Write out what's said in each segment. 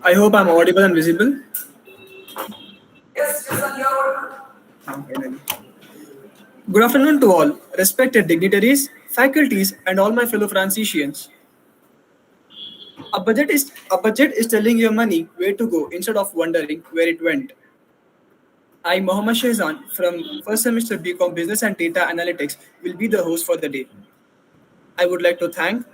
I hope I'm audible and visible. Finally. Good afternoon to all, respected dignitaries, faculties, and all my fellow Franciscians. A budget is telling your money where to go instead of wondering where it went. I, Mohammad Shehzan, from first semester BCom Business and Data Analytics, will be the host for the day. I would like to thank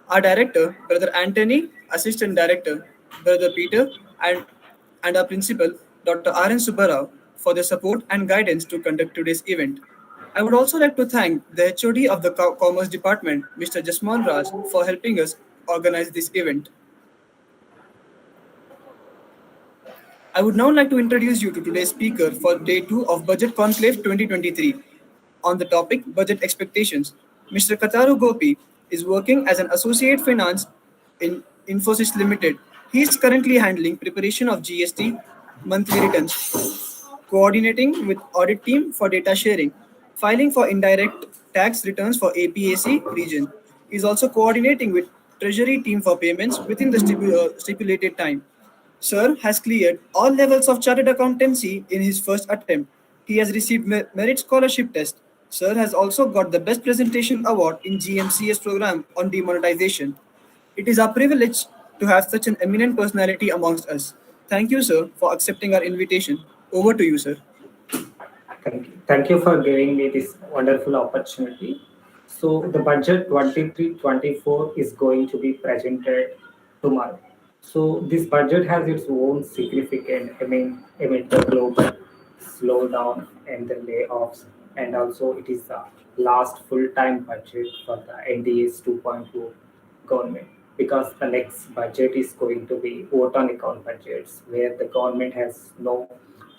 our director, Brother Anthony, Assistant Director, Brother Peter, and our principal, Dr. R. N. Subbarao, for their support and guidance to conduct today's event. I would also like to thank the HOD of the Commerce Department, Mr. Jasmal Raj, for helping us organize this event. I would now like to introduce you to today's speaker for day 2 of Budget Conclave 2023 on the topic Budget Expectations. Mr. Kataru Gopi is working as an associate finance in Infosys Limited. He is currently handling preparation of GST monthly returns, coordinating with audit team for data sharing, filing for indirect tax returns for APAC region. He is also coordinating with treasury team for payments within the stipulated time. Sir has cleared all levels of chartered accountancy in his first attempt. He has received merit scholarship test. Sir has also got the best presentation award in GMCS program on demonetization. It is our privilege to have such an eminent personality amongst us. Thank you, sir, for accepting our invitation. Over to you, sir. Thank you. Thank you for giving me this wonderful opportunity. So the budget 23-24 is going to be presented tomorrow. So this budget has its own significant, amid the global slowdown and the layoffs, and also it is the last full-time budget for the NDA's 2.0 government, because the next budget is going to be vote on account budgets where the government has no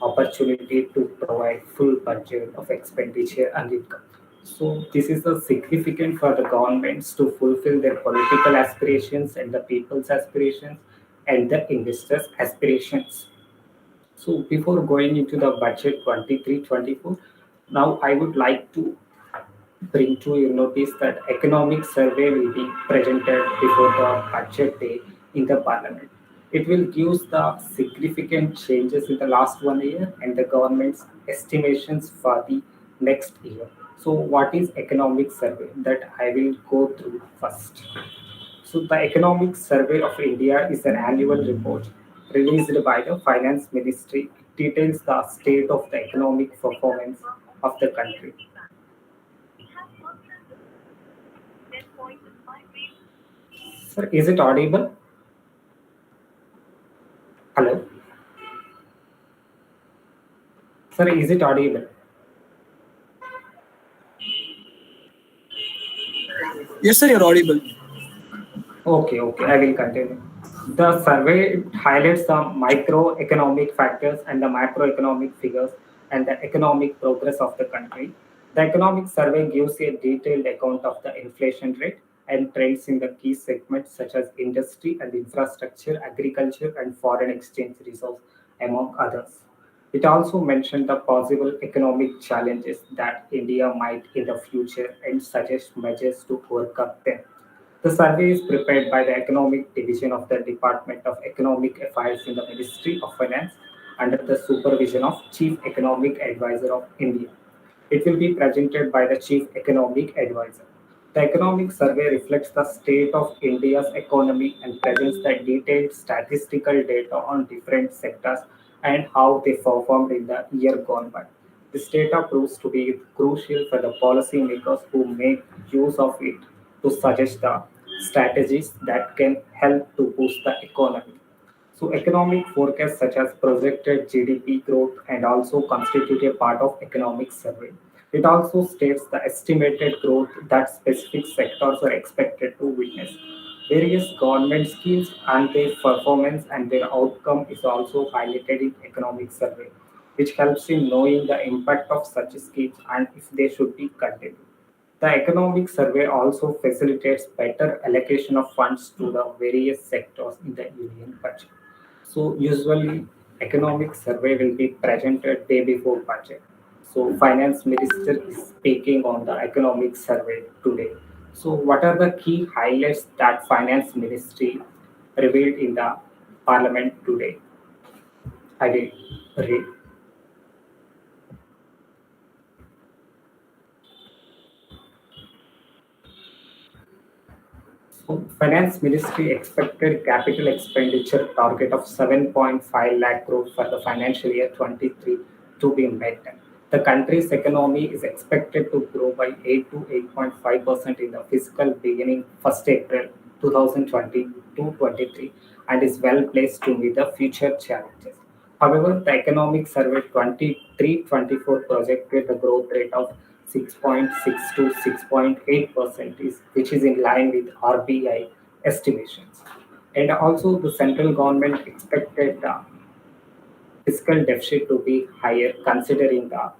opportunity to provide full budget of expenditure and income. So this is a significant for the governments to fulfill their political aspirations and the people's aspirations and the investors' aspirations. So before going into the budget 23-24, now I would like to bring to your notice that economic survey will be presented before the budget day in the parliament. It will give the significant changes in the last 1 year and the government's estimations for the next year. So what is economic survey that I will go through first. So the Economic Survey of India is an annual report released by the Finance Ministry. It details the state of the economic performance of the country. Sir, is it audible? Hello? Sir, is it audible? Yes, sir, you're audible. Okay, I will continue. The survey highlights the microeconomic factors and the macroeconomic figures and the economic progress of the country. The economic survey gives a detailed account of the inflation rate and trends in the key segments such as industry and infrastructure, agriculture, and foreign exchange reserves, among others. It also mentioned the possible economic challenges that India might in the future and suggest measures to overcome them. The survey is prepared by the Economic Division of the Department of Economic Affairs in the Ministry of Finance under the supervision of Chief Economic Advisor of India. It will be presented by the Chief Economic Advisor. The economic survey reflects the state of India's economy and presents the detailed statistical data on different sectors and how they performed in the year gone by. This data proves to be crucial for the policymakers who make use of it to suggest the strategies that can help to boost the economy. So economic forecasts such as projected GDP growth and also constitute a part of economic survey. It also states the estimated growth that specific sectors are expected to witness. Various government schemes and their performance and their outcome is also highlighted in economic survey, which helps in knowing the impact of such schemes and if they should be continued. The economic survey also facilitates better allocation of funds to the various sectors in the union budget. So usually economic survey will be presented day before budget. So finance minister is speaking on the economic survey today. So, what are the key highlights that Finance Ministry revealed in the Parliament today? I will read. So, Finance Ministry expected capital expenditure target of 7.5 lakh crore for the financial year 23 to be met. The country's economy is expected to grow by 8 to 8.5% in the fiscal beginning 1st April 2022-23 and is well placed to meet the future challenges. However, the Economic Survey 23-24 projected the growth rate of 6.6 to 6.8%, which is in line with RBI estimations. And also, the central government expected the fiscal deficit to be higher considering the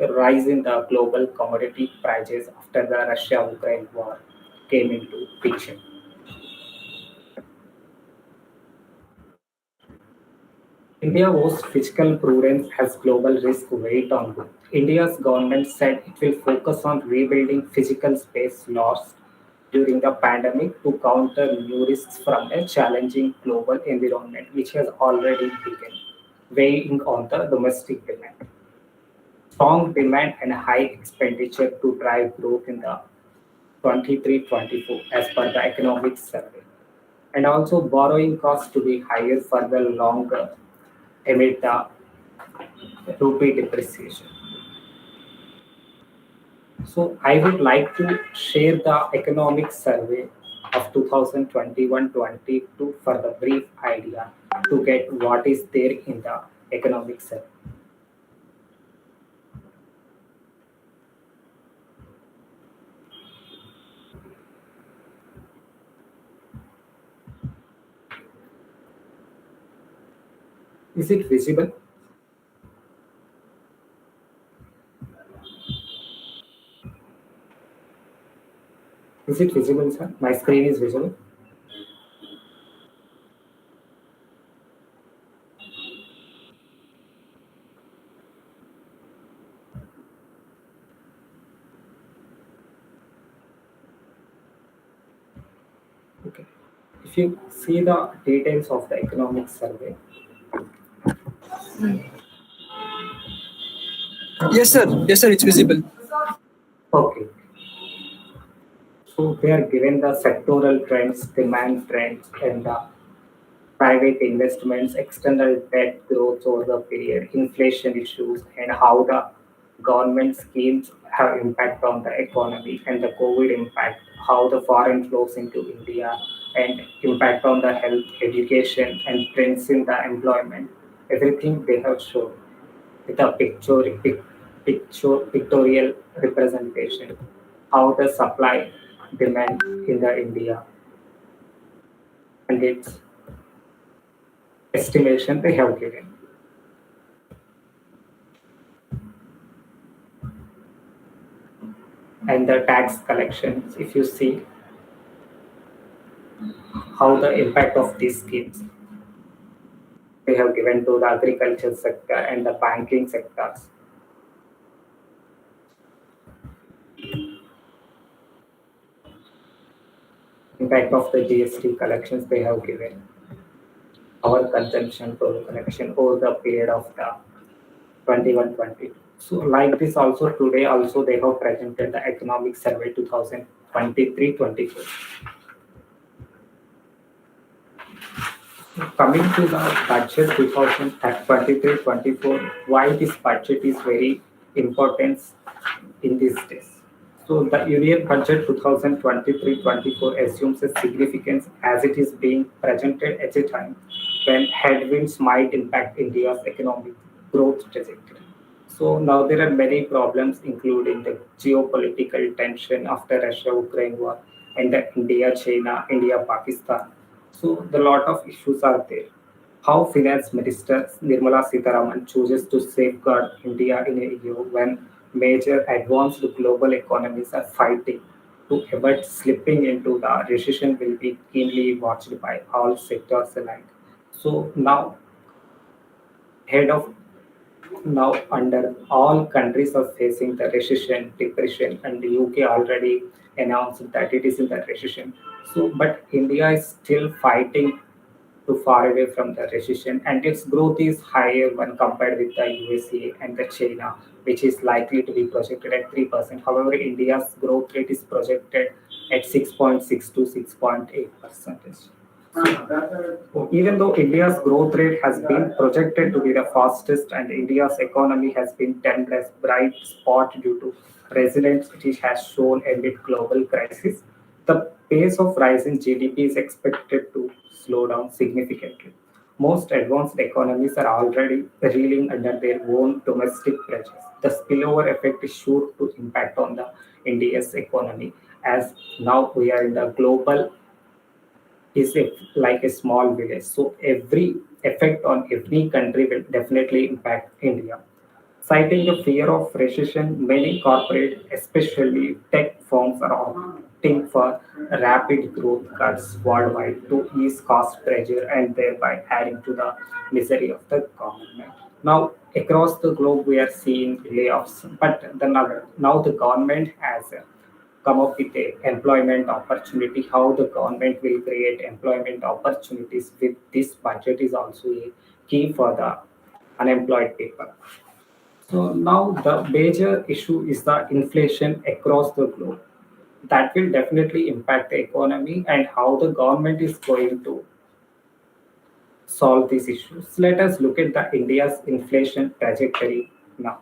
rise in the global commodity prices after the Russia-Ukraine war came into picture. India owes fiscal prudence as global risk weight on both. India's government said it will focus on rebuilding physical space lost during the pandemic to counter new risks from a challenging global environment, which has already begun weighing on the domestic demand. Strong demand and high expenditure to drive growth in the 23-24 as per the economic survey. And also borrowing costs to be higher for the longer amid the rupee depreciation. So I would like to share the economic survey of 2021-22 for the brief idea to get what is there in the economic survey. Is it visible? Is it visible, sir? My screen is visible. Okay. If you see the details of the economic survey, Yes, sir. Yes, sir. It's visible. okay. So they are given the sectoral trends, demand trends, and the private investments, external debt growth over the period, inflation issues, and how the government schemes have impact on the economy and the COVID impact, how the foreign flows into India and impact on the health, education, and trends in the employment. Everything they have shown with a pictorial representation, how the supply demand in the India and its estimation they have given. And the tax collections, if you see how the impact of these schemes they have given to the agriculture sector and the banking sectors, impact of the GST collections they have given, our consumption total collection over the period of the 21-22. So like this also today also they have presented the economic survey 2023-24. Coming to the budget 2023-24, why this budget is very important in these days. So the Union Budget 2023-24 assumes a significance as it is being presented at a time when headwinds might impact India's economic growth trajectory. So now there are many problems, including the geopolitical tension after Russia-Ukraine war and the India-China, India-Pakistan. So the lot of issues are there. How Finance Minister Nirmala Sitharaman chooses to safeguard India in a year when major advanced global economies are fighting to avoid slipping into the recession will be keenly watched by all sectors alike. So now, head of Now, under all countries are facing the recession, depression, and the UK already announced that it is in the recession. So, but India is still fighting to far away from the recession, and its growth is higher when compared with the USA and the China, which is likely to be projected at 3%. However, India's growth rate is projected at 6.6 to 6.8%. So even though India's growth rate has been projected to be the fastest and India's economy has been termed as bright spot due to resilience it has shown amid global crisis, the pace of rise in GDP is expected to slow down significantly. Most advanced economies are already reeling under their own domestic pressures. The spillover effect is sure to impact on the India's economy as now we are in the global is like a small village. So every effect on every country will definitely impact India. Citing the fear of recession, many corporate, especially tech firms, are opting for rapid growth cuts worldwide to ease cost pressure and thereby adding to the misery of the government. Now, across the globe, we are seeing layoffs, but now the government has come up with a employment opportunity. How the government will create employment opportunities with this budget is also a key for the unemployed people. So now the major issue is the inflation across the globe. That will definitely impact the economy and how the government is going to solve these issues. Let us look at the India's inflation trajectory now.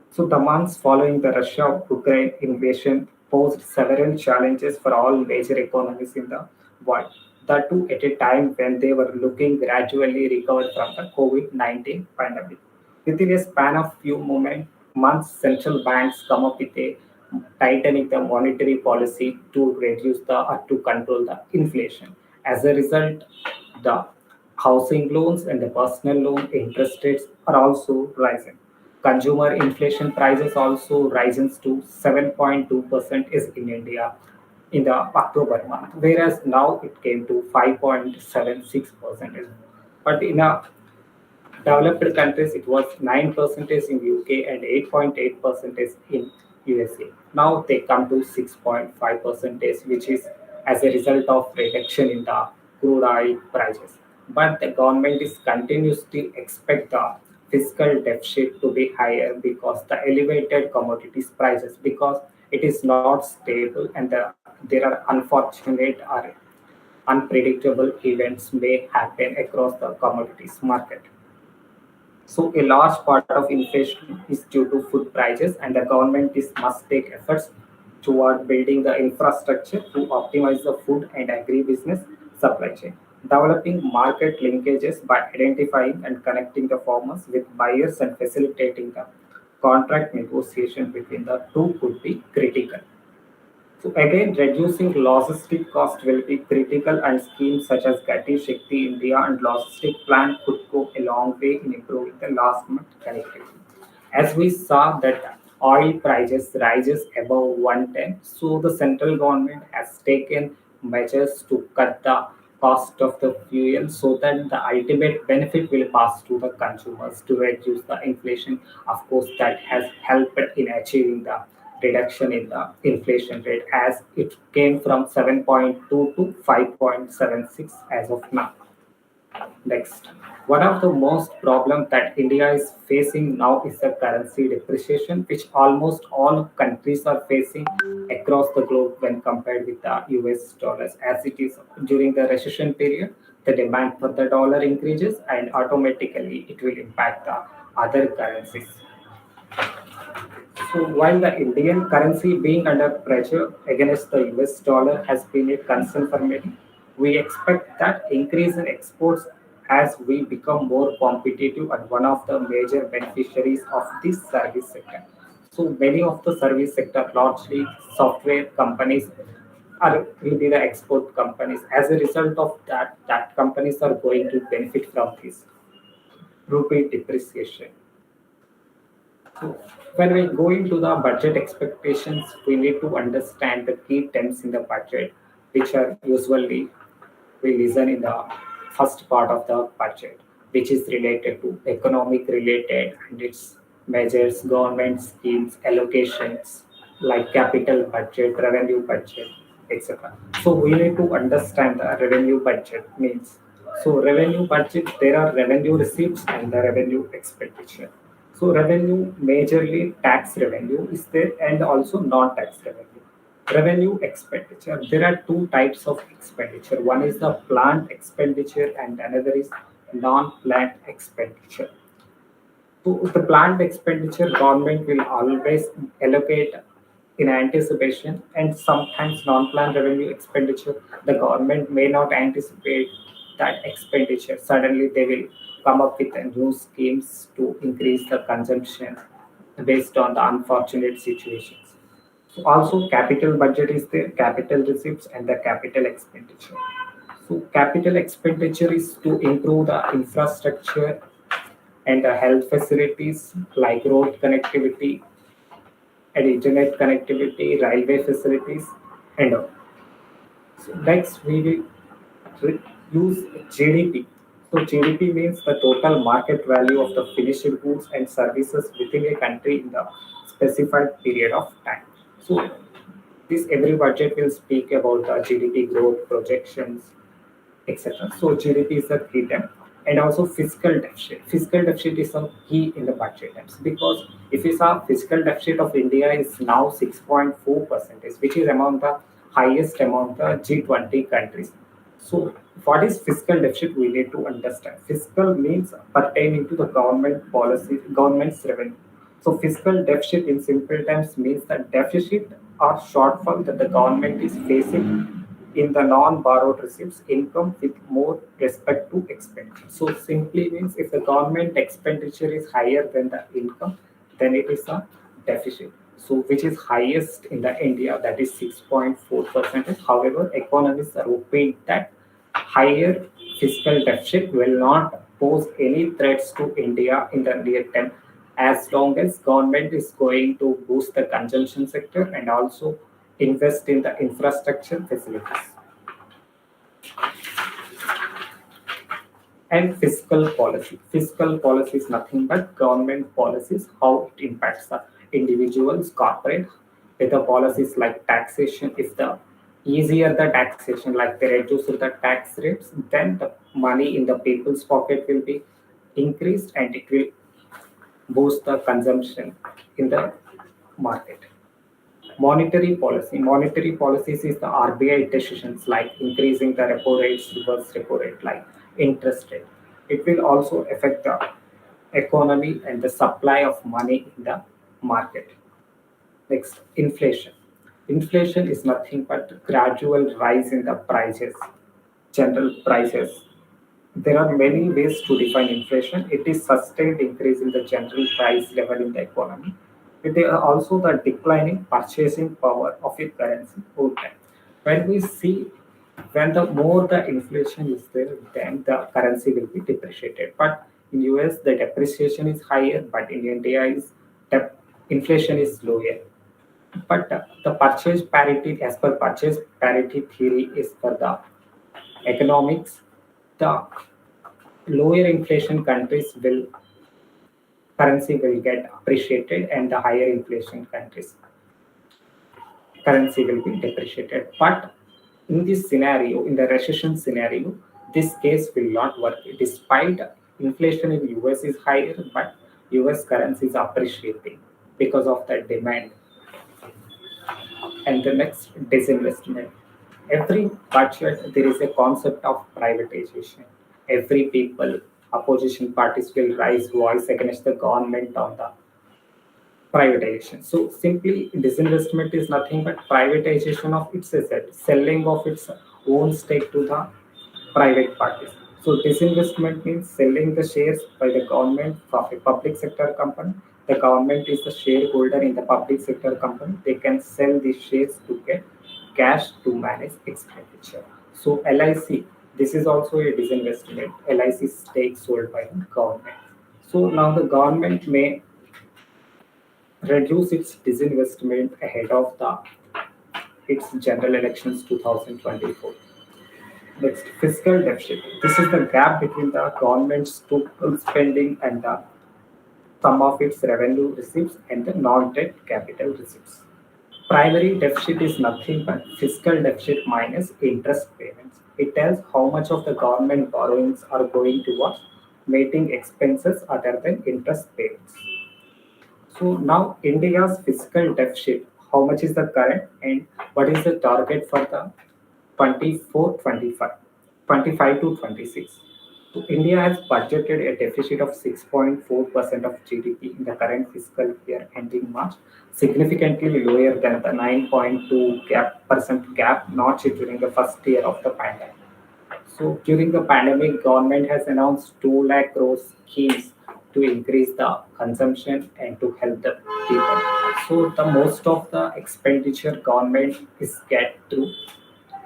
So the months following the Russia-Ukraine invasion posed several challenges for all major economies in the world. That too at a time when they were looking gradually recovered from the COVID-19 pandemic. Within a span of few months, central banks come up with a tightening the monetary policy to reduce the or to control the inflation. As a result, the housing loans and the personal loan interest rates are also rising. Consumer inflation prices also rises to 7.2% is in India in the October month, whereas now it came to 5.76%. But in a developed countries, it was 9% in UK and 8.8% in USA. Now they come to 6.5%, which is as a result of reduction in the crude oil prices. But the government is continuously expect the fiscal deficit to be higher because the elevated commodities prices because it is not stable and there are unfortunate or unpredictable events may happen across the commodities market. So a large part of inflation is due to food prices, and the government is must take efforts toward building the infrastructure to optimize the food and agribusiness supply chain. Developing market linkages by identifying and connecting the farmers with buyers and facilitating the contract negotiation between the two could be critical. So again, reducing logistic cost will be critical and schemes such as Gati Shakti India and Logistic Plan could go a long way in improving the last month connectivity. As we saw that oil prices rises above 110, so the central government has taken measures to cut the cost of the fuel so that the ultimate benefit will pass to the consumers to reduce the inflation. Of course, that has helped in achieving the reduction in the inflation rate as it came from 7.2 to 5.76 as of now. Next, one of the most problem that India is facing now is the currency depreciation, which almost all countries are facing across the globe when compared with the US dollars. As it is during the recession period, the demand for the dollar increases and automatically it will impact the other currencies. So while the Indian currency being under pressure against the US dollar has been a concern for many, we expect that increase in exports as we become more competitive and one of the major beneficiaries of this service sector. So many of the service sector, largely software companies, are will be the export companies. As a result of that, that companies are going to benefit from this rupee depreciation. So when we go into the budget expectations, we need to understand the key terms in the budget, which are usually we listen in the first part of the budget. which is related to economic related and its measures, government schemes, allocations like capital budget, revenue budget, etc. So we need to understand the revenue budget means. So revenue budget, there are revenue receipts and the revenue expenditure. So revenue, majorly tax revenue is there and also non-tax revenue. Revenue expenditure. There are two types of expenditure. One is the planned expenditure and another is non-planned expenditure. So the planned expenditure, government will always allocate in anticipation, and sometimes non-planned revenue expenditure, the government may not anticipate that expenditure. Suddenly, they will come up with new schemes to increase the consumption based on the unfortunate situations. So also, capital budget is there, capital receipts, and the capital expenditure. So capital expenditure is to improve the infrastructure and the health facilities like road connectivity and internet connectivity, railway facilities, and all. So next we will use GDP. So GDP means the total market value of the finished goods and services within a country in the specified period of time. So this every budget will speak about the GDP growth projections, etc. So GDP is a key term, and also fiscal deficit. Fiscal deficit is a key in the budget terms because if you saw fiscal deficit of India is now 6.4%, which is among the highest among the G20 countries. So what is fiscal deficit? We need to understand. Fiscal means pertaining to the government policy, government's revenue. So fiscal deficit in simple terms means the deficit or shortfall that the government is facing in the non-borrowed receipts income with more respect to expenditure. So simply means if the government expenditure is higher than the income, then it is a deficit. So which is highest in the India, that is 6.4%. However, economists are hoping that higher fiscal deficit will not pose any threats to India in the near term as long as government is going to boost the consumption sector and also invest in the infrastructure facilities. And fiscal policy. Fiscal policy is nothing but government policies, how it impacts the individuals, corporate, with the policies like taxation. If the easier the taxation, like they reduce the tax rates, then the money in the people's pocket will be increased and it will boost the consumption in the market. Monetary policy. Monetary policies is the RBI decisions like increasing the repo rates, reverse repo rate, like interest rate. It will also affect the economy and the supply of money in the market. Next, inflation. Inflation is nothing but gradual rise in the prices, general prices. There are many ways to define inflation. It is sustained increase in the general price level in the economy. It is also the declining purchasing power of a currency over time. When we see when the more the inflation is there, then the currency will be depreciated. But in US the depreciation is higher, but in India is inflation is lower. But the purchase parity, as per purchase parity theory, is for the economics. The lower inflation countries will currency will get appreciated and the higher inflation countries currency will be depreciated. But in this scenario, in the recession scenario, this case will not work despite inflation in US is higher, but US currency is appreciating because of the demand. And the next, disinvestment. Every budget there is a concept of privatization. Every people, opposition parties will raise voice against the government on the privatization. So simply disinvestment is nothing but privatization of its asset, selling of its own stake to the private parties. So disinvestment means selling the shares by the government of a public sector company. The government is the shareholder in the public sector company. They can sell these shares to get cash to manage expenditure. So LIC, this is also a disinvestment. LIC stake sold by the government. So now the government may reduce its disinvestment ahead of the its general elections 2024. Next, fiscal deficit. This is the gap between the government's total spending and the sum of its revenue receipts and the non-debt capital receipts. Primary deficit is nothing but fiscal deficit minus interest payments. It tells how much of the government borrowings are going towards meeting expenses other than interest payments. So now India's fiscal deficit, how much is the current and what is the target for the 24-25, 25 to 26? So India has budgeted a deficit of 6.4% of GDP in the current fiscal year ending March, significantly lower than the 9.2 percent gap notched during the first year of the pandemic. So during the pandemic, government has announced 2 lakh crores schemes to increase the consumption and to help the people. So the most of the expenditure government is get through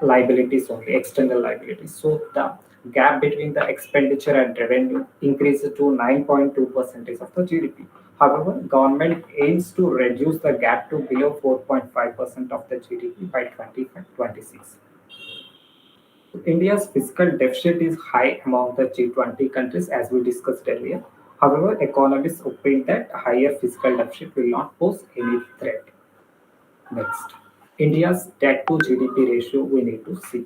liabilities only, external liabilities. So the gap between the expenditure and revenue increases to 9.2% of the GDP. However, government aims to reduce the gap to below 4.5% of the GDP by 2026. India's fiscal deficit is high among the G20 countries, as we discussed earlier. However, economists opine that higher fiscal deficit will not pose any threat. Next, India's debt to GDP ratio we need to see.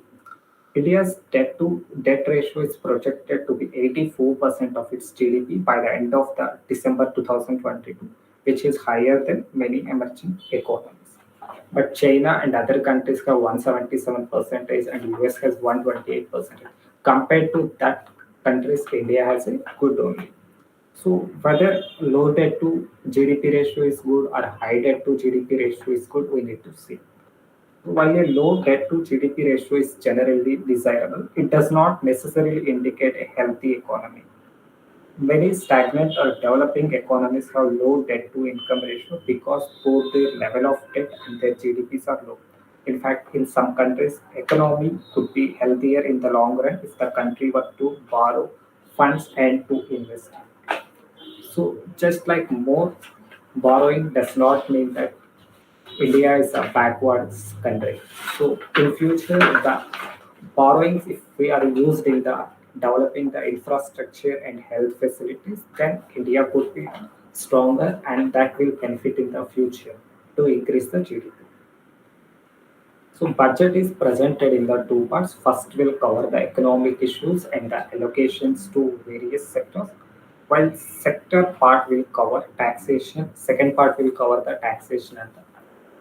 India's debt to debt ratio is projected to be 84% of its GDP by the end of the December 2022, which is higher than many emerging economies. But China and other countries have 177% and US has 128%. Compared to that countries, India has a good only. So whether low debt to GDP ratio is good or high debt to GDP ratio is good, we need to see. While a low debt to GDP ratio is generally desirable, it does not necessarily indicate a healthy economy. Many stagnant or developing economies have low debt to income ratio because both their level of debt and their GDPs are low. In fact, in some countries, economy could be healthier in the long run if the country were to borrow funds and to invest. So just like more borrowing does not mean that India is a backwards country. So in future, the borrowings, if we are used in the developing the infrastructure and health facilities, then India could be stronger and that will benefit in the future to increase the GDP. So budget is presented in the two parts. First will cover the economic issues and the allocations to various sectors, while sector part will cover taxation. Second part will cover the taxation and the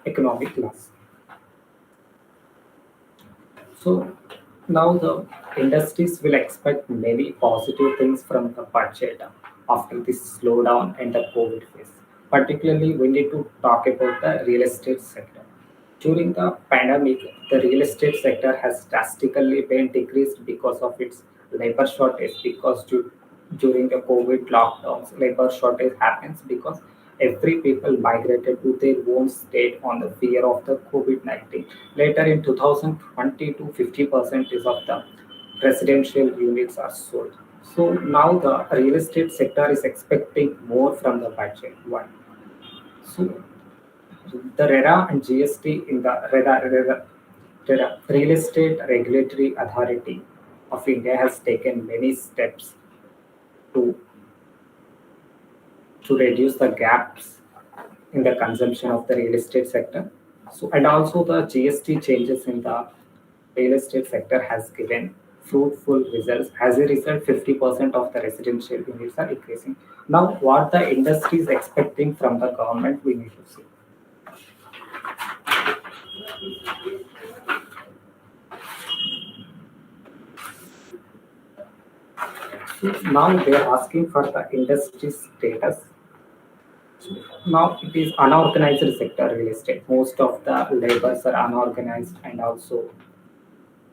economic loss. So now the industries will expect many positive things from the budget after this slowdown and the COVID phase. Particularly, we need to talk about the real estate sector. During the pandemic, the real estate sector has drastically been decreased because of its labor shortage. Because during the COVID lockdowns, labor shortage happens because every people migrated to their own state on the fear of the COVID-19. Later in 2022, 50% of the residential units are sold. So now the real estate sector is expecting more from the budget. Why? So the RERA and GST in the RERA, Real Estate Regulatory Authority of India has taken many steps to, to reduce the gaps in the consumption of the real estate sector. So, and also the GST changes in the real estate sector has given fruitful results. As a result, 50% of the residential units are increasing. Now, what the industry is expecting from the government, we need to see. So now they are asking for the industry status. Now it is unorganized sector real estate. Most of the labors are unorganized and also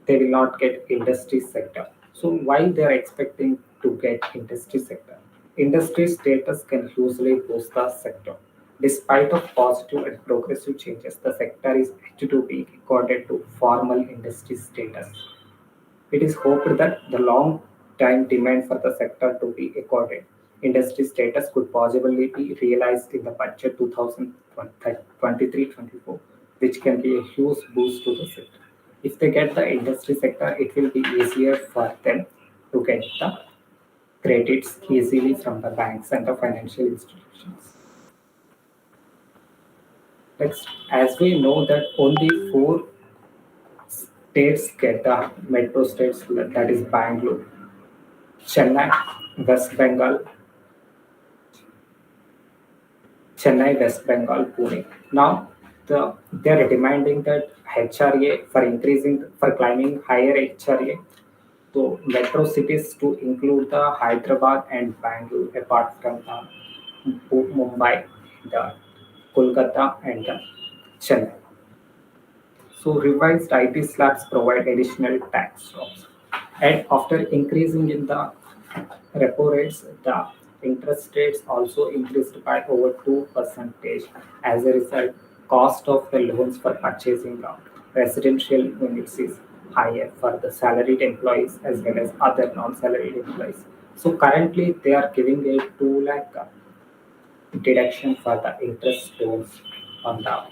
they will not get industry sector. So why they are expecting to get industry sector? Industry status can hugely boost the sector. Despite of positive and progressive changes, the sector is yet to be accorded to formal industry status. It is hoped that the long-time demand for the sector to be accorded industry status could possibly be realized in the budget 2023-24, which can be a huge boost to the sector. If they get the industry sector, it will be easier for them to get the credits easily from the banks and the financial institutions. Next, as we know that only four states get the metro states, that is Bangalore, Chennai, West Bengal, Chennai, West Bengal, Pune. Now, they're demanding that HRA for increasing for climbing higher HRA. So metro cities to include the Hyderabad and Bangalore, apart from the Mumbai, the Kolkata, and the Chennai. So revised IT slabs provide additional tax drops. And after increasing in the repo rates, the interest rates also increased by over 2%. As a result, cost of the loans for purchasing the residential units is higher for the salaried employees as well as other non-salaried employees. So currently they are giving a 2 lakh deduction for the interest loans on the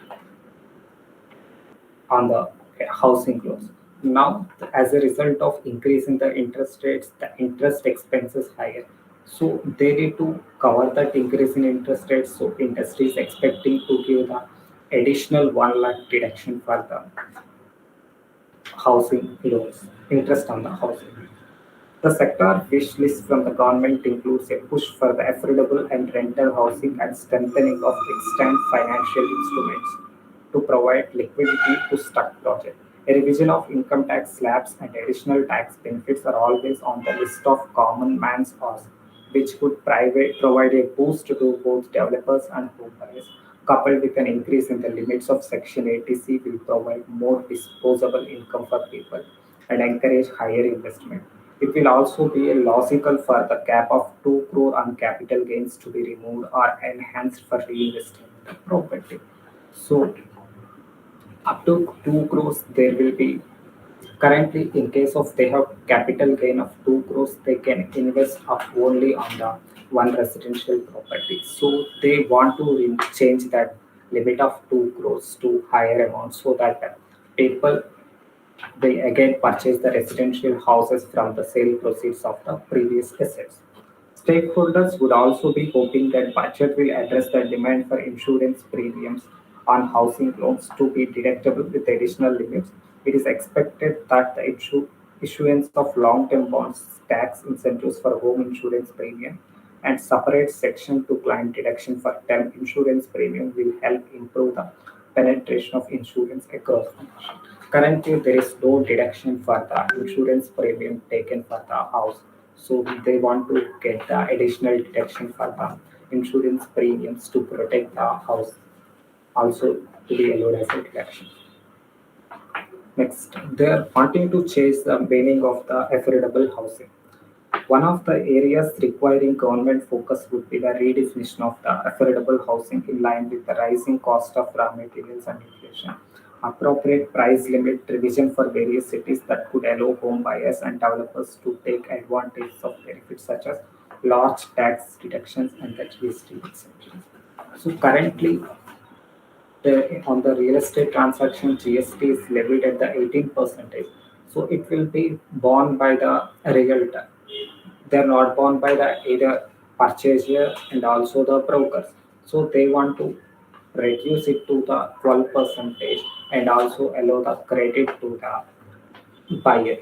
on the housing loans. Now, as a result of increase in the interest rates, the interest expense is higher. So they need to cover that increase in interest rates. So industry is expecting to give the additional 1 lakh deduction for the housing loans, interest on the housing. The sector wish list from the government includes a push for the affordable and rental housing and strengthening of extant financial instruments to provide liquidity to stuck projects. A revision of income tax slabs and additional tax benefits are always on the list of common man's ask, which could provide a boost to both developers and home buyers. Coupled with an increase in the limits of Section 80C will provide more disposable income for people and encourage higher investment. It will also be a logical for the cap of 2 crore on capital gains to be removed or enhanced for reinvesting in the property. So up to 2 crores there will be currently in case of they have capital gain of 2 crores they can invest up only on the one residential property. So they want to change that limit of 2 crores to higher amount so that people they again purchase the residential houses from the sale proceeds of the previous assets. Stakeholders would also be hoping that budget will address the demand for insurance premiums on housing loans to be deductible with additional limits. It is expected that the issuance of long-term bonds, tax incentives for home insurance premium, and separate section to client deduction for term insurance premium will help improve the penetration of insurance across the nation. Currently, there is no deduction for the insurance premium taken for the house. So they want to get the additional deduction for the insurance premiums to protect the house also to be allowed as a deduction. Next, they are wanting to change the meaning of the affordable housing. One of the areas requiring government focus would be the redefinition of the affordable housing in line with the rising cost of raw materials and inflation. Appropriate price limit revision for various cities that could allow home buyers and developers to take advantage of benefits such as large tax deductions and the GST exemptions. So currently, on the real estate transaction, GST is levied at the 18%. So it will be borne by the realtor. They're not borne by the either purchaser and also the brokers. So they want to reduce it to the 12 percentage and also allow the credit to the buyer.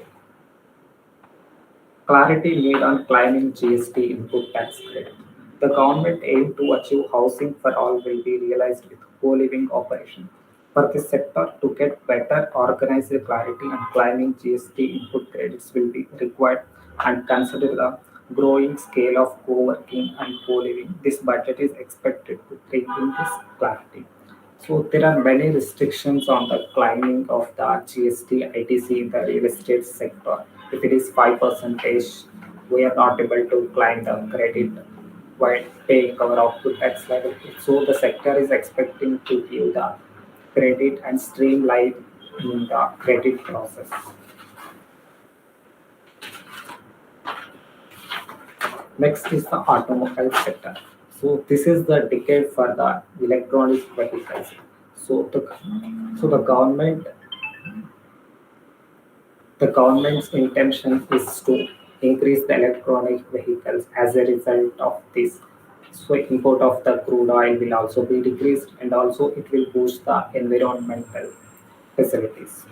Clarity need on claiming GST input tax credit. The government aim to achieve housing for all will be realized with co-living operation. For this sector to get better organized clarity and claiming GST input credits will be required and consider the growing scale of co-working and co-living. This budget is expected to bring in this clarity. So there are many restrictions on the climbing of the GST ITC in the real estate sector. If it is 5%, we are not able to climb the credit while paying our output tax liability. So the sector is expecting to give the credit and streamline in the credit process. Next is the automobile sector. So this is the decade for the electronic vehicles. So the government The government's intention is to increase the electronic vehicles as a result of this. So import of the crude oil will also be decreased and also it will boost the environmental facilities,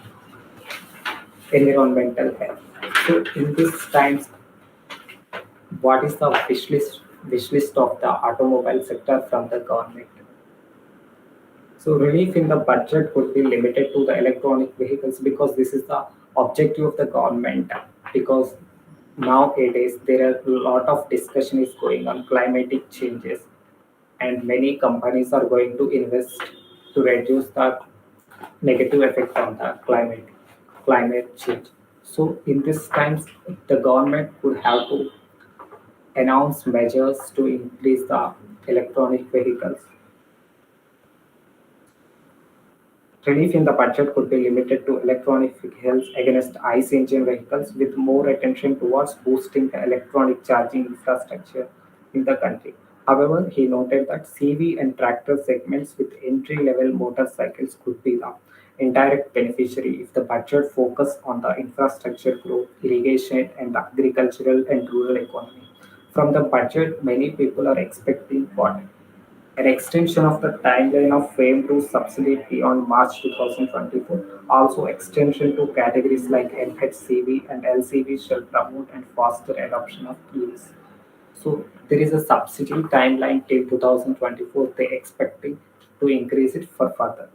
environmental health. So in these times, what is the wish list of the automobile sector from the government? So relief in the budget could be limited to the electronic vehicles because this is the objective of the government. Because nowadays there are a lot of discussion is going on climatic changes, and many companies are going to invest to reduce the negative effect on the climate change. So in these times, the government could have to announce measures to increase the electronic vehicles. Relief in the budget could be limited to electronic vehicles against ICE engine vehicles with more attention towards boosting the electronic charging infrastructure in the country. However, he noted that CV and tractor segments with entry-level motorcycles could be the indirect beneficiary if the budget focused on the infrastructure growth, irrigation, and the agricultural and rural economy. From the budget, many people are expecting what an extension of the timeline of FAME to subsidy beyond March 2024. Also, extension to categories like NHCV and LCV shall promote and foster adoption of EVs. So, there is a subsidy timeline till 2024. They expecting to increase it for further.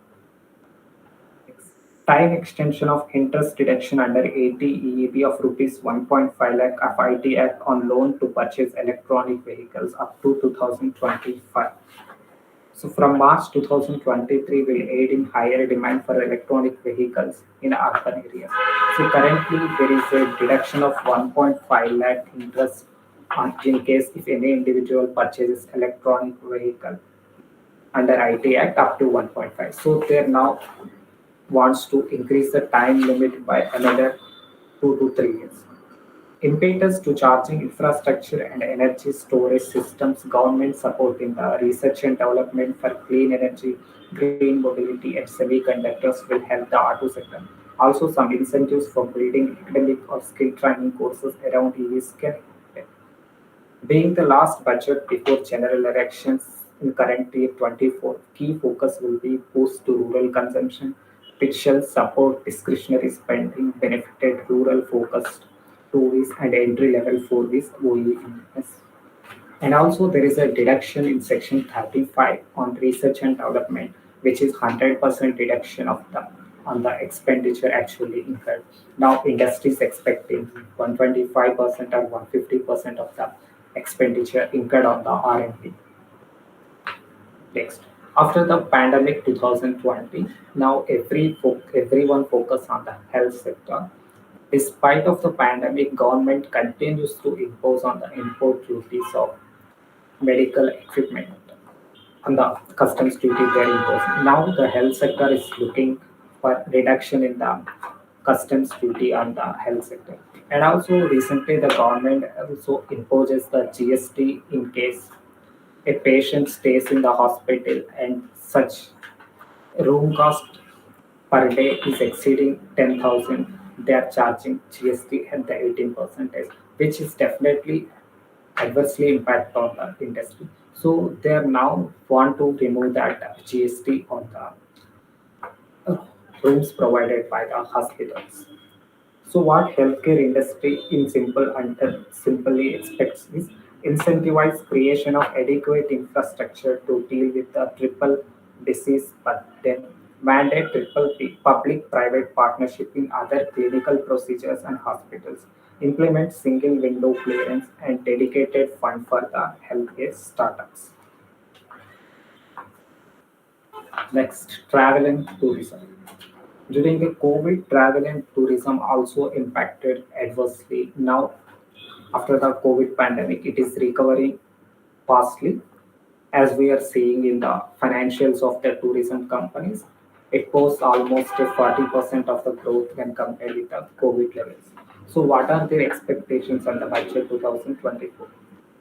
Time extension of interest deduction under 80 EEB of rupees 1.5 lakh FIT Act on loan to purchase electronic vehicles up to 2025. So from March 2023 will aid in higher demand for electronic vehicles in urban areas. So currently there is a deduction of 1.5 lakh interest in case if any individual purchases electronic vehicle under IT Act up to 1.5. So they now wants to increase the time limit by another 2 to 3 years. Impetus to charging infrastructure and energy storage systems, government support in the research and development for clean energy, green mobility, and semiconductors will help the auto sector. Also, some incentives for building academic or skill training courses around EVs can help. Being the last budget before general elections in current year 24, key focus will be boost to rural consumption, which shall support discretionary spending, benefited rural focused 2Vs and entry level 4Vs OEMs. And also there is a deduction in section 35 on research and development, which is 100% deduction of the on the expenditure actually incurred. Now industry is expecting 125% or 150% of the expenditure incurred on the R&D. Next, after the pandemic 2020, now everyone focus on the health sector. Despite of the pandemic, government continues to impose on the import duties of medical equipment and the customs duty they are imposing. Now the health sector is looking for reduction in the customs duty on the health sector. And also recently the government also imposes the GST in case a patient stays in the hospital and such room cost per day is exceeding 10,000, they are charging GST at the 18%, which is definitely adversely impact on the industry. So they are now want to remove that GST on the rooms provided by the hospitals. So what healthcare industry in simply expects is incentivize creation of adequate infrastructure to deal with the triple disease, but then mandate triple P, public-private partnership in other clinical procedures and hospitals, implement single window clearance and dedicated fund for the healthcare startups. Next, travel and tourism. During the COVID, travel and tourism also impacted adversely. Now, after the COVID pandemic, it is recovering fastly, as we are seeing in the financials of the tourism companies. It posts almost a 40% of the growth when compared with the COVID levels. So, what are their expectations on the budget 2024,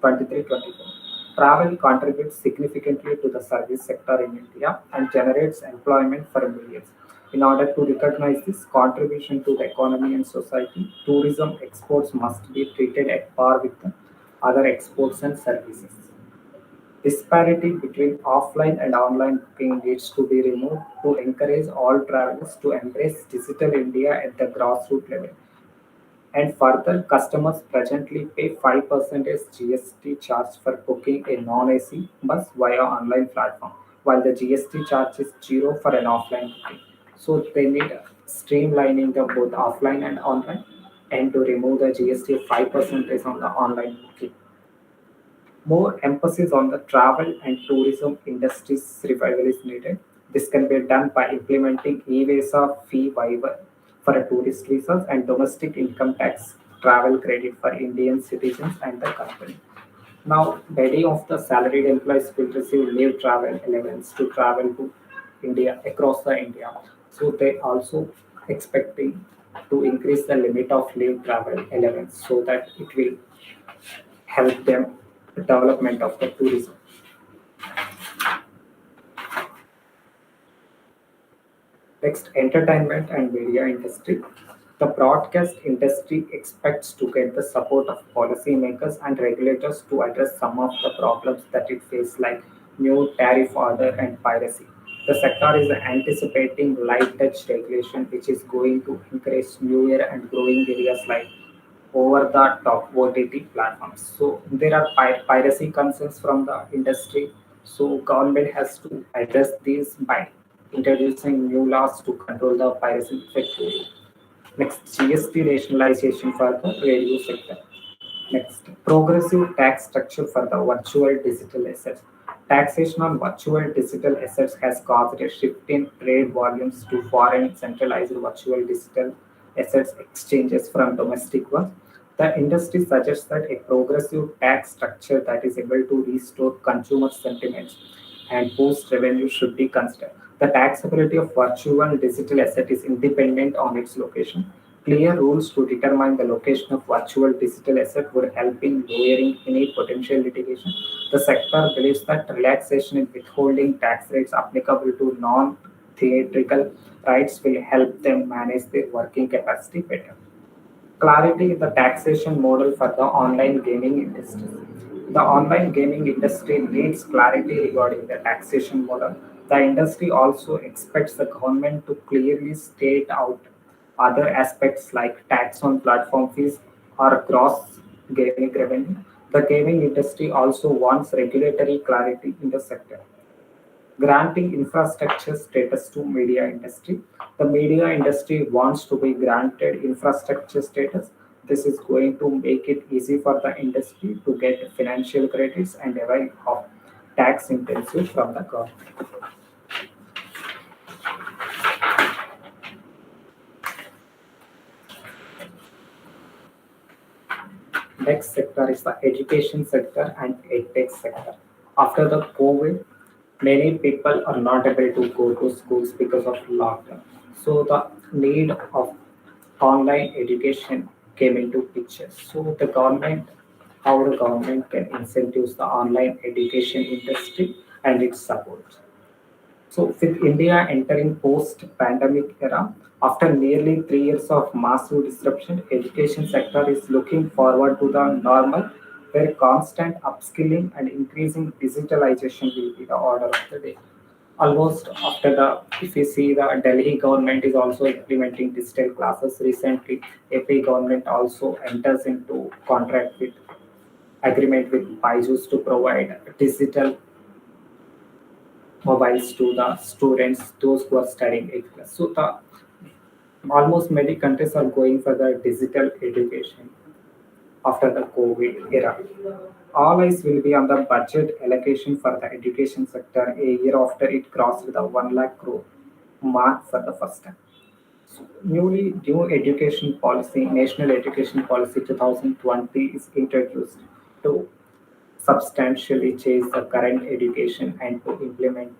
23-24? Travel contributes significantly to the service sector in India and generates employment for millions. In order to recognize this contribution to the economy and society, tourism exports must be treated at par with the other exports and services. Disparity between offline and online booking needs to be removed to encourage all travelers to embrace digital India at the grassroots level. And further, customers presently pay 5% GST charge for booking a non-AC bus via online platform, while the GST charge is zero for an offline booking. So they need streamlining the both offline and online, and to remove the GST 5% on the online booking. More emphasis on the travel and tourism industry's revival is needed. This can be done by implementing e-visa fee waiver for a tourist visas and domestic income tax travel credit for Indian citizens and the company. Now, many of the salaried employees will receive leave travel allowance to travel to India across the India. So they also expecting to increase the limit of leave travel allowance so that it will help them the development of the tourism. Next, entertainment and media industry. The broadcast industry expects to get the support of policymakers and regulators to address some of the problems that it faces, like new tariff order and piracy. The sector is anticipating light touch regulation, which is going to encourage newer and growing areas like over the top OTT platforms. So there are piracy concerns from the industry. So government has to address these by introducing new laws to control the piracy effectively. Next, GST rationalization for the radio sector. Next, progressive tax structure for the virtual digital assets. Taxation on virtual digital assets has caused a shift in trade volumes to foreign centralized virtual digital assets exchanges from domestic ones. The industry suggests that a progressive tax structure that is able to restore consumer sentiments and boost revenue should be considered. The taxability of virtual digital asset is independent on its location. Clear rules to determine the location of virtual digital asset would help in lowering any potential litigation. The sector believes that relaxation in withholding tax rates applicable to non-theatrical rights will help them manage their working capacity better. Clarity in the taxation model for the online gaming industry. The online gaming industry needs clarity regarding the taxation model. The industry also expects the government to clearly state out other aspects like tax on platform fees or gross gaming revenue. The gaming industry also wants regulatory clarity in the sector. Granting infrastructure status to media industry. The media industry wants to be granted infrastructure status. This is going to make it easy for the industry to get financial credits and avail of tax intensive from the government. Next sector is the education sector and edtech sector. After the COVID, many people are not able to go to schools because of lockdown. So the need of online education came into picture. So the government, how the government can incentives the online education industry and its support. So with India entering post-pandemic era, after nearly 3 years of massive disruption, education sector is looking forward to the normal, where constant upskilling and increasing digitalization will be the order of the day. Almost after the, if you see the Delhi government is also implementing digital classes recently, AP government also enters into contract with agreement with Byju's to provide digital mobiles to the students, those who are studying 8th class. So the almost many countries are going for the digital education after the COVID era. All eyes will be on the budget allocation for the education sector a year after it crossed the 1 lakh crore mark for the first time. So, new education policy, National Education Policy 2020 is introduced to substantially change the current education and to implement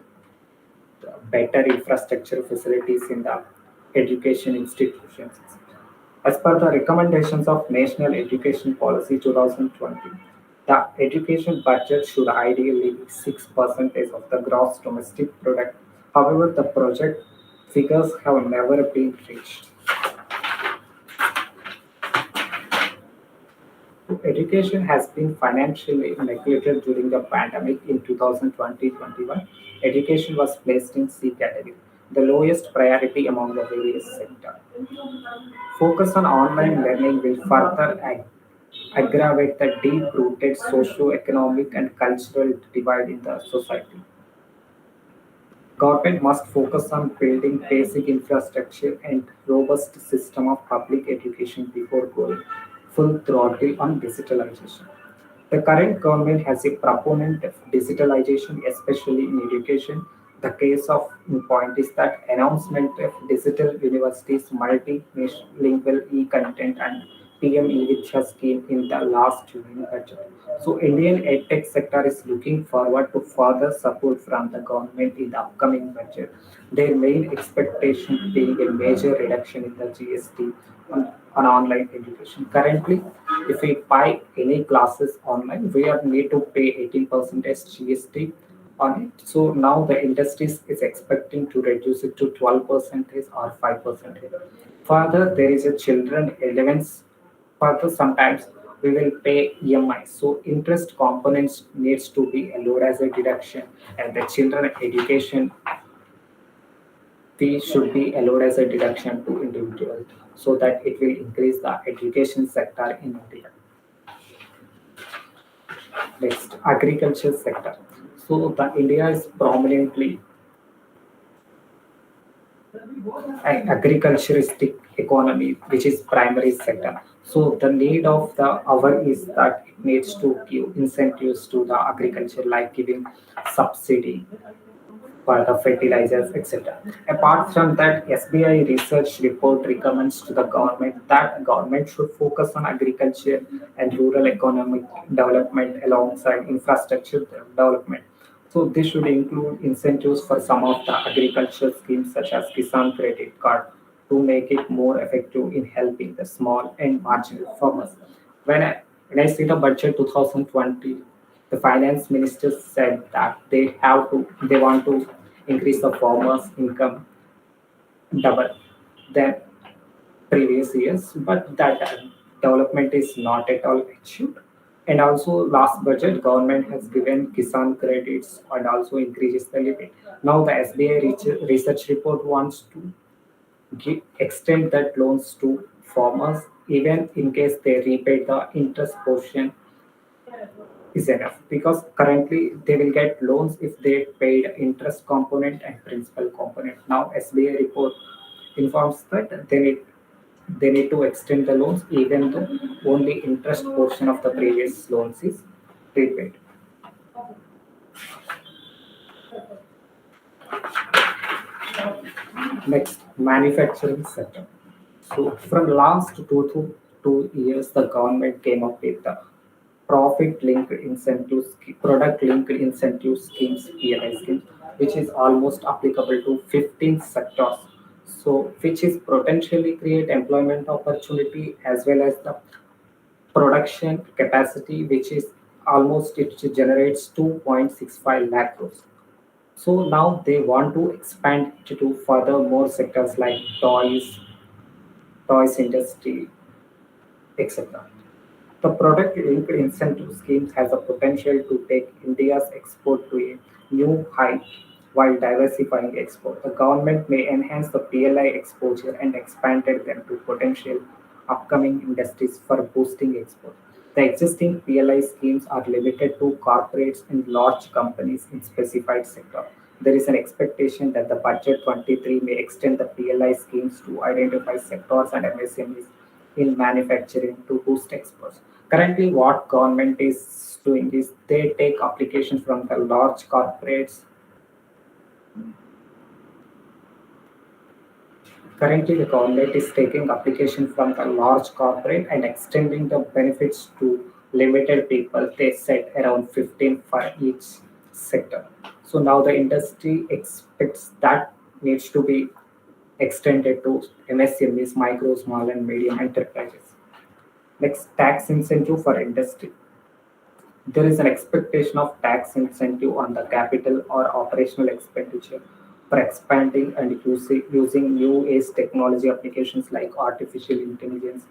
better infrastructure facilities in the education institutions. As per the recommendations of National Education Policy 2020, the education budget should ideally be 6% of the gross domestic product. However, the project figures have never been reached. Education has been financially neglected during the pandemic in 2020-21. Education was placed in C category, the lowest priority among the various sectors. Focus on online learning will further aggravate the deep-rooted socio-economic and cultural divide in the society. Government must focus on building basic infrastructure and robust system of public education before going full throttle on digitalization. The current government has a proponent of digitalization, especially in education. The case of in point is that announcement of digital universities, multilingual e-content, and PM e-Vidya scheme in the last union budget. So Indian edtech sector is looking forward to further support from the government in the upcoming budget. Their main expectation being a major reduction in the GST on online education. Currently, if we buy any classes online, we are need to pay 18% GST on it. So now the industry is expecting to reduce it to 12% or 5%. Further, there is a children allowance. Further, sometimes we will pay EMI. So interest components needs to be allowed as a deduction, and the children education fee should be allowed as a deduction to individuals so that it will increase the education sector in India. Next, agriculture sector. So the India is prominently an agriculturistic economy, which is primary sector. So the need of the hour is that it needs to give incentives to the agriculture, like giving subsidy for the fertilizers, etc. Apart from that, SBI research report recommends to the government that government should focus on agriculture and rural economic development alongside infrastructure development. So this should include incentives for some of the agriculture schemes such as Kisan Credit Card to make it more effective in helping the small and marginal farmers. When I see the budget 2020, the finance minister said that they want to increase the farmers' income double than previous years, but that development is not at all achieved. And also, last budget, government has given Kisan credits and also increases the limit. Now, the SBI research report wants to extend that loans to farmers, even in case they repay the interest portion is enough, because currently they will get loans if they paid interest component and principal component. Now SBI report informs that they need to extend the loans even though only interest portion of the previous loans is repaid. Next, manufacturing sector. So from last 2 years, the government came up with the product linked incentive schemes, PLI schemes, which is almost applicable to 15 sectors. So, which is potentially create employment opportunity as well as the production capacity, which is almost it generates 2.65 lakh crores. So now they want to expand it to further more sectors like toys industry, etc. The product linked incentive schemes has a potential to take India's export to a new height while diversifying export. The government may enhance the PLI exposure and expanded them to potential upcoming industries for boosting export. The existing PLI schemes are limited to corporates and large companies in specified sector. There is an expectation that the budget 23 may extend the PLI schemes to identify sectors and MSMEs in manufacturing to boost exports. Currently, what government is doing is they take applications from the large corporates. Currently, the government is taking application from the large corporate and extending the benefits to limited people. They set around 15 for each sector. So now the industry expects that needs to be extended to MSMEs, micro, small, and medium enterprises. Next, tax incentive for industry. There is an expectation of tax incentive on the capital or operational expenditure for expanding and using new age technology applications like artificial intelligence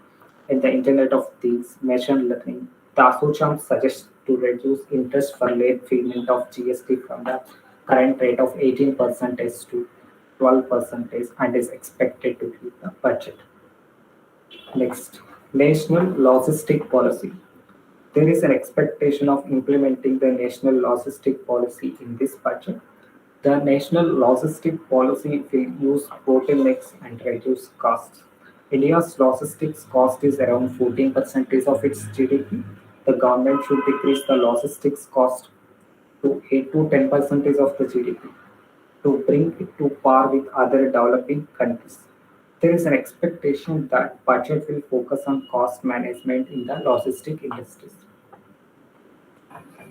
and the Internet of Things, machine learning. The ASSOCHAM suggests to reduce interest for late payment of GST from the current rate of 18% to 12% and is expected to hit the budget. Next, national logistic policy. There is an expectation of implementing the national logistic policy in this budget. The national logistic policy will use bottlenecks and reduce costs. India's logistics cost is around 14% of its GDP. The government should decrease the logistics cost to 8 to 10% of the GDP to bring it to par with other developing countries. There is an expectation that budget will focus on cost management in the logistic industries.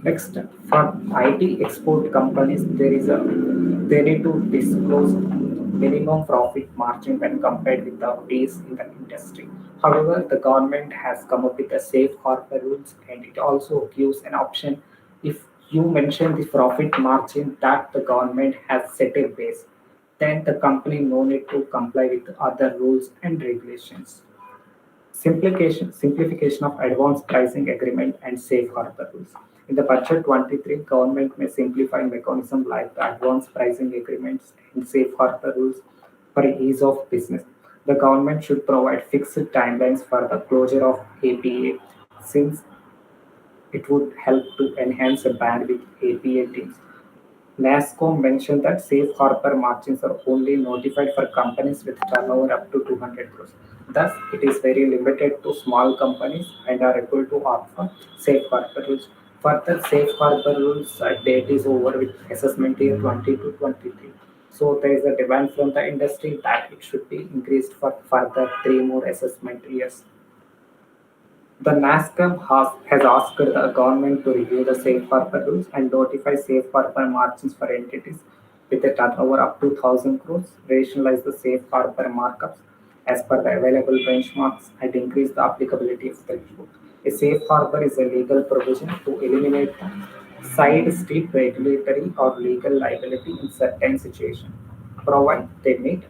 Next, for IT export companies, they need to disclose minimum profit margin when compared with the peers in the industry. However, the government has come up with a safe harbor rules, and it also gives an option if you mention the profit margin that the government has set a base, then the company no need to comply with other rules and regulations. Simplification of advanced pricing agreement and safe harbor rules. In the budget 23, government may simplify mechanism like the advanced pricing agreements and safe harbor rules for ease of business. The government should provide fixed timelines for the closure of APA since it would help to enhance the bandwidth APA teams. NASCOM mentioned that safe harbor margins are only notified for companies with turnover up to 200 crores. Thus, it is very limited to small companies and are able to opt for safe harbor rules. Further, safe harbor rules date is over with assessment year 20 to 23. So, there is a demand from the industry that it should be increased for further 3 more assessment years. The NASCAM has asked the government to review the safe harbor rules and notify safe harbor margins for entities with a turnover up to 1,000 crores, rationalize the safe harbor markups as per the available benchmarks, and increase the applicability of the rule. A safe harbor is a legal provision to eliminate the side street regulatory or legal liability in certain situations, provided they meet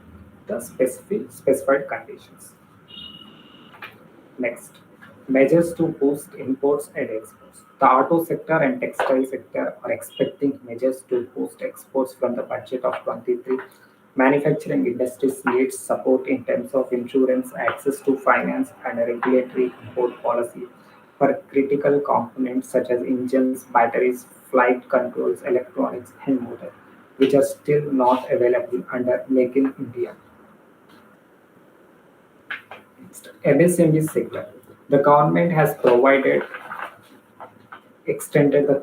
the specified conditions. Next, measures to boost imports and exports. The auto sector and textile sector are expecting measures to boost exports from the budget of 23. Manufacturing industries need support in terms of insurance, access to finance, and a regulatory import policy for critical components such as engines, batteries, flight controls, electronics, and motor, which are still not available under Make in India. MSME sector. The government has provided extended the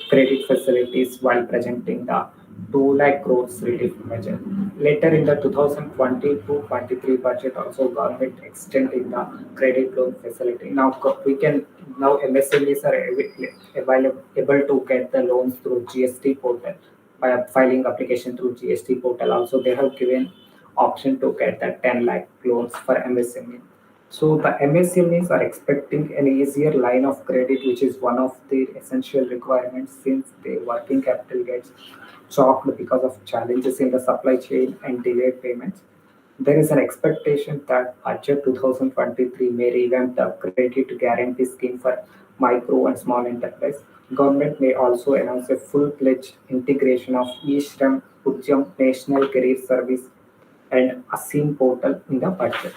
credit facilities while presenting the 2 lakh crores relief measure. Later in the 2022-23 budget, also government extending the credit loan facility. Now we can now MSMEs are able to get the loans through GST portal by filing application through GST portal. Also, they have given option to get the 10 lakh loans for MSME. So the MSMEs are expecting an easier line of credit, which is one of the essential requirements since their working capital gets choked because of challenges in the supply chain and delayed payments. There is an expectation that Budget 2023 may revamp the credit guarantee scheme for micro and small enterprise. Government may also announce a full-fledged integration of eShram, Ujjam National Career Service, and ASIM portal in the budget.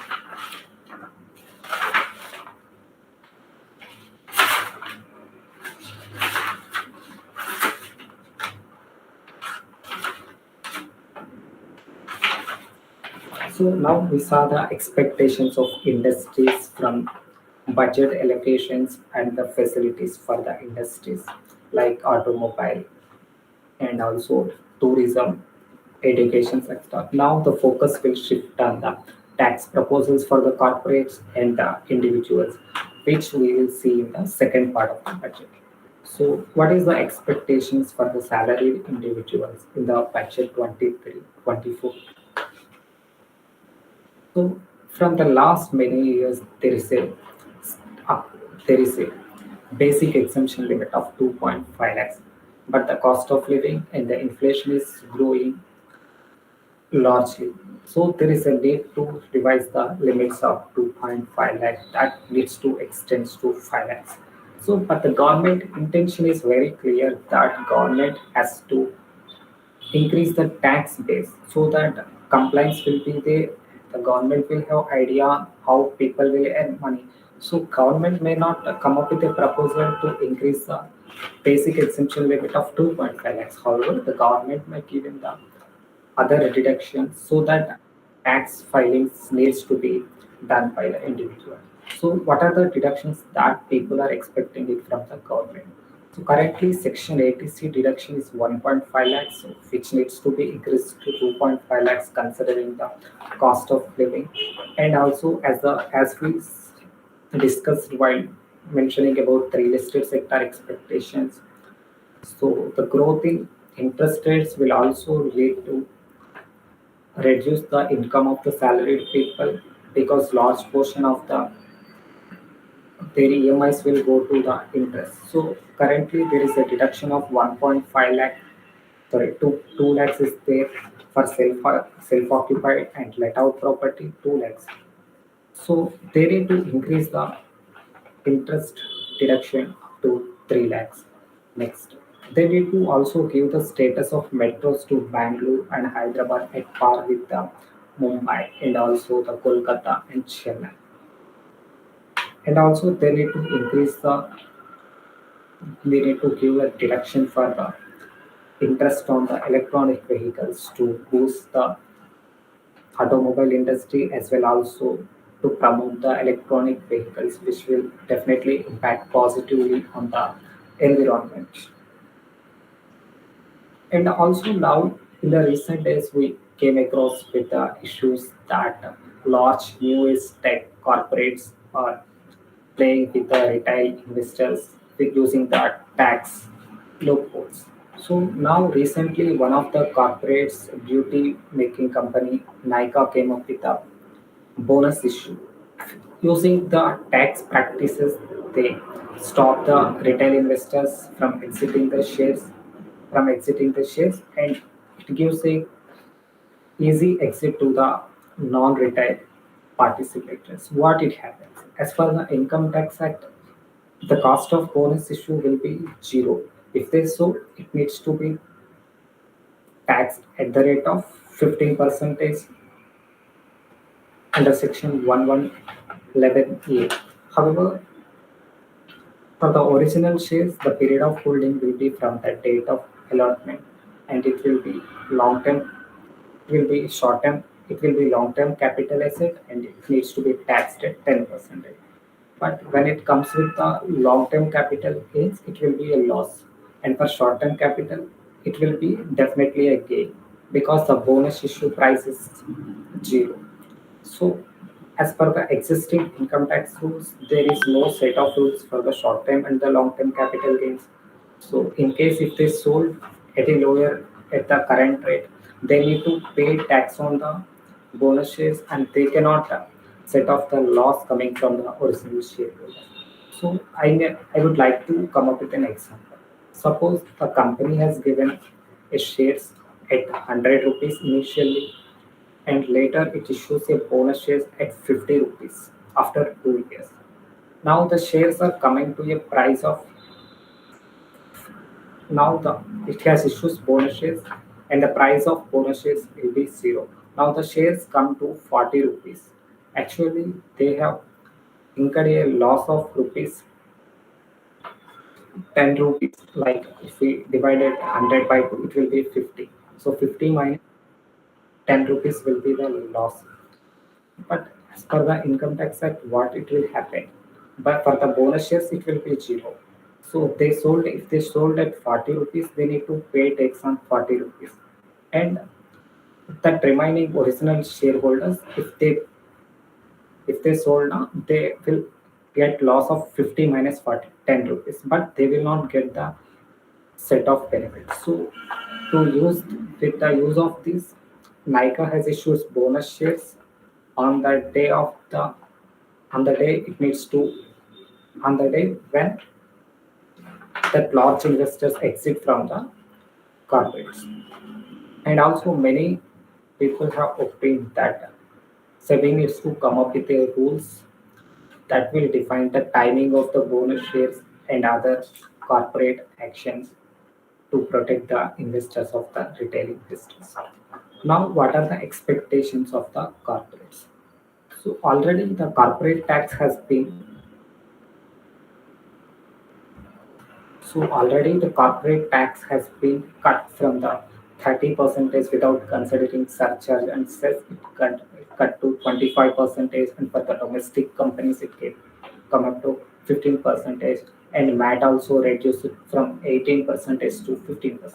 So now we saw the expectations of industries from budget allocations and the facilities for the industries like automobile and also tourism, education sector. Now the focus will shift on the tax proposals for the corporates and the individuals, which we will see in the second part of the budget. So what is the expectations for the salaried individuals in the budget 23-24? So from the last many years, uh, there is a basic exemption limit of 2.5 lakhs, but the cost of living and the inflation is growing. largely. So there is a need to revise the limits of 2.5 lakh that needs to extend to 5 lakhs. So, but the government intention is very clear that government has to increase the tax base so that compliance will be there. The government will have idea how people will earn money. So government may not come up with a proposal to increase the basic exemption limit of 2.5 lakhs. However, the government may give in the other deductions so that tax filings needs to be done by the individual. So what are the deductions that people are expecting it from the government? So currently section 80C deduction is 1.5 lakhs, so which needs to be increased to 2.5 lakhs considering the cost of living. And also as we discussed while mentioning about the real estate sector expectations, so the growth in interest rates will also lead to reduce the income of the salaried people because large portion of their EMIs will go to the interest. So currently there is a deduction of 1.5 lakh, sorry, 2 lakhs is there for self-occupied and let out property 2 lakhs. So they need to increase the interest deduction to 3 lakhs. Next, they need to also give the status of metros to Bangalore and Hyderabad at par with the Mumbai and also the Kolkata and Chennai. And also they need to give a deduction for the interest on the electronic vehicles to boost the automobile industry as well also to promote the electronic vehicles which will definitely impact positively on the environment. And also now in the recent days we came across with the issues that large US tech corporates are playing with the retail investors with using the tax loopholes. So now recently one of the corporates beauty making company Nika came up with a bonus issue. Using the tax practices, they stop the retail investors from exiting the shares and it gives a easy exit to the non-retail participants. What it happens? As per the Income Tax Act, the cost of bonus issue will be zero. If they so, it needs to be taxed at the rate of 15 percentage under section 1111A. However, for the original shares, the period of holding will be from the date of allotment and it will be long term, it will be short term, it will be long term capital asset and it needs to be taxed at 10%. But when it comes with the long-term capital gains, it will be a loss. And for short-term capital, it will be definitely a gain because the bonus issue price is zero. So as per the existing income tax rules, there is no set of rules for the short-term and the long-term capital gains. So in case if they sold at a lower at the current rate, they need to pay tax on the bonus shares and they cannot set off the loss coming from the original shareholder. So I would like to come up with an example. Suppose a company has given a shares at 100 rupees initially and later it issues a bonus shares at 50 rupees after 2 years. Now the shares are coming to a price of now the it has issues bonus shares and the price of bonus shares will be zero. Now the shares come to 40 rupees. Actually they have incurred a loss of rupees 10 rupees. Like if we divided 100 by 2, it will be 50. So 50 minus 10 rupees will be the loss. But as per the income tax act, what it will happen? But for the bonus shares, it will be zero. So they sold if they sold at 40 rupees, they need to pay tax on 40 rupees. And that remaining original shareholders, if they sold now, they will get loss of 50 minus 40, 10 rupees, but they will not get the set of benefits. So to use with the use of this, Nika has issued bonus shares on the day of the on the day it needs to on the day when that large investors exit from the corporates. And also many people have opined that SEBI needs to come up with a rules that will define the timing of the bonus shares and other corporate actions to protect the investors of the retail investors. Now, what are the expectations of the corporates? So already the corporate tax has been already the corporate tax has been cut from the 30 percentage without considering surcharge and cess it cut to 25 percentage, and for the domestic companies it came come up to 15 percentage, and MAT also reduced it from 18 percentage to 15%.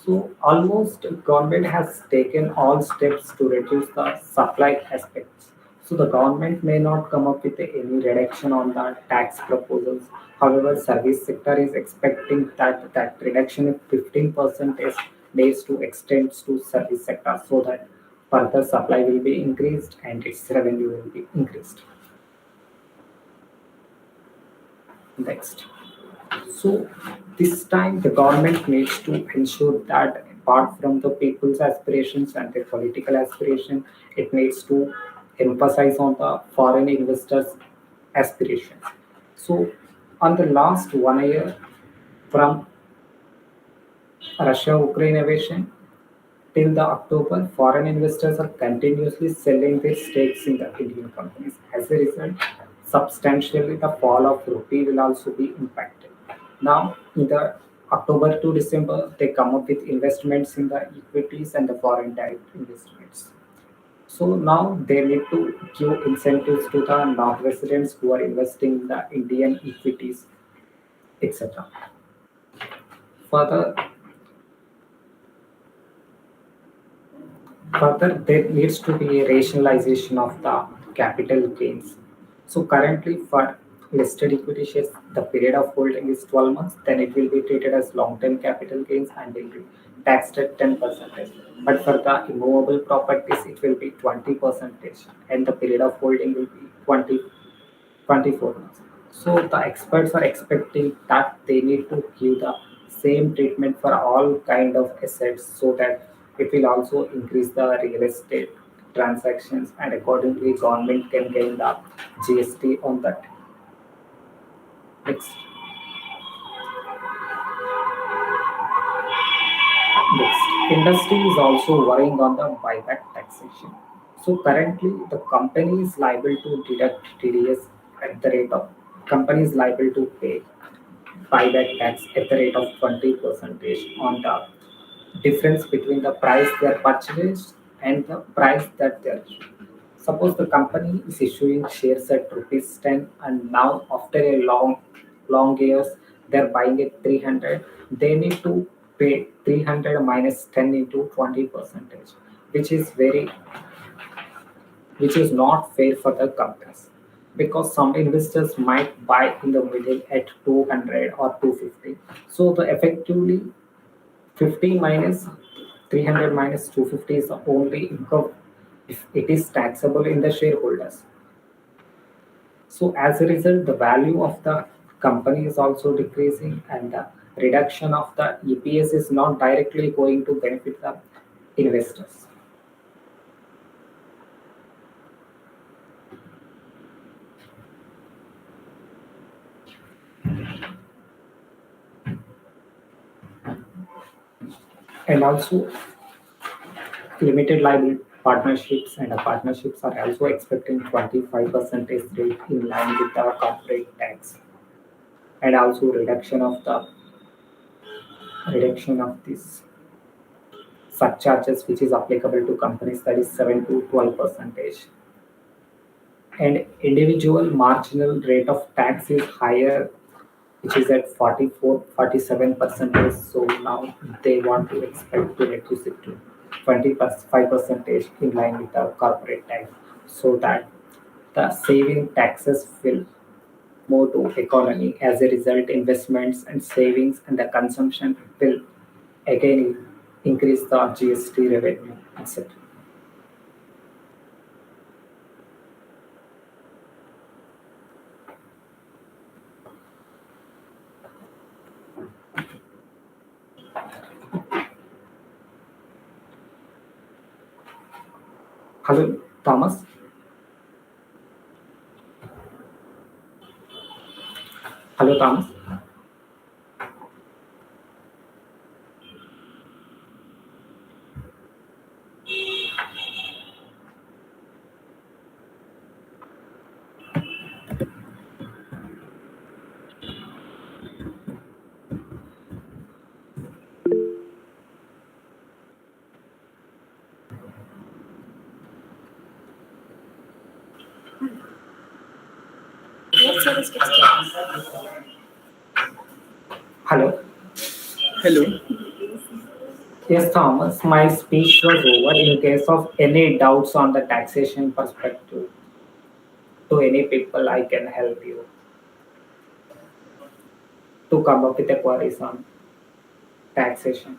So almost government has taken all steps to reduce the supply aspects. So the government may not come up with any reduction on the tax proposals. However, service sector is expecting that reduction of 15% is needs to extend to service sector so that further supply will be increased and its revenue will be increased. Next. So this time the government needs to ensure that apart from the people's aspirations and their political aspiration, it needs to emphasize on the foreign investors' aspirations. So on the last 1 year from Russia-Ukraine invasion till the October, foreign investors are continuously selling their stakes in the Indian companies. As a result, substantially the fall of rupee will also be impacted. Now, in the October to December, they come up with investments in the equities and the foreign direct investments. So now they need to give incentives to the non-residents who are investing in the Indian equities, etc. Further, Further, there needs to be a rationalization of the capital gains. So currently for listed equity shares, the period of holding is 12 months, then it will be treated as long-term capital gains and will be taxed at 10%. But for the immovable properties, it will be 20% and the period of holding will be 24 months. So the experts are expecting that they need to give the same treatment for all kind of assets so that it will also increase the real estate transactions and accordingly government can gain the GST on that. Next. Next. Industry is also worrying on the buyback taxation. So currently the company is liable to deduct TDS at the rate of company is liable to pay buyback tax at the rate of 20% on the difference between the price they are purchased and the price that they are issued. Suppose the company is issuing shares at rupees 10 and now after a long years they're buying at 300, they need to pay 300 minus 10 into 20 percentage, which is very which is not fair for the companies because some investors might buy in the middle at 200 or 250. So the effectively 50 minus 300 minus 250 is the only income if it is taxable in the shareholders. So as a result, the value of the company is also decreasing and the reduction of the EPS is not directly going to benefit the investors. And also limited liability partnerships and the partnerships are also expecting 25% rate in line with the corporate tax and also reduction of this surcharges which is applicable to companies that is 7 to 12 percentage, and individual marginal rate of tax is higher which is at 44 47 percentage. So now they want to expect to reduce it to 25 percentage in line with the corporate tax so that the saving taxes will more to economy. As a result, investments and savings and the consumption will again increase the GST revenue, etc. Hello, Thomas. Hello, Thomas. Hello. Hello. Yes, Thomas. My speech was over. In case of any doubts on the taxation perspective, to any people, I can help you to come up with a queries on taxation.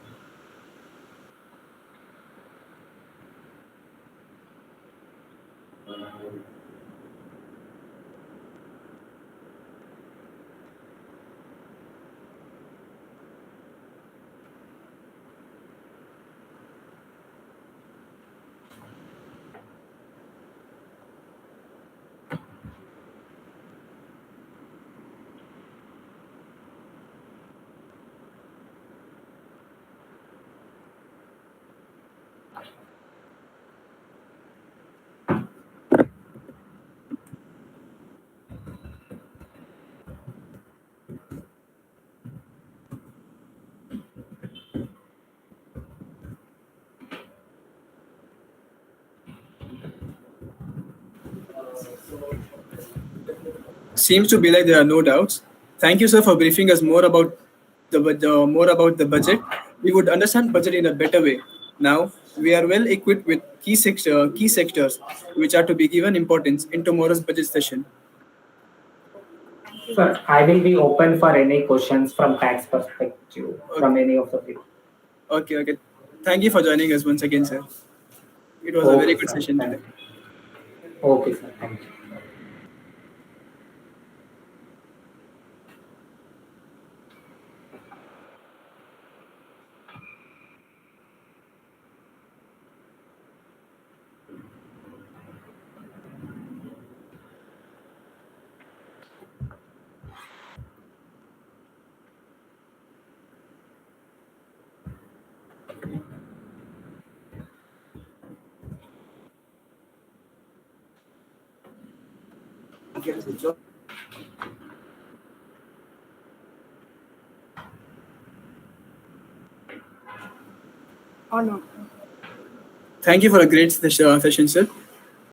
Seems to be like there are no doubts. Thank you, sir, for briefing us more about the budget. We would understand budget in a better way. Now we are well equipped with key sectors which are to be given importance in tomorrow's budget session. Sir, I will be open for any questions from tax perspective Okay, from any of the people. okay. Thank you for joining us once again, sir. It was a very Okay, good sir. session Thank today. you. Okay, sir. Thank you. Thank you for a great session, sir.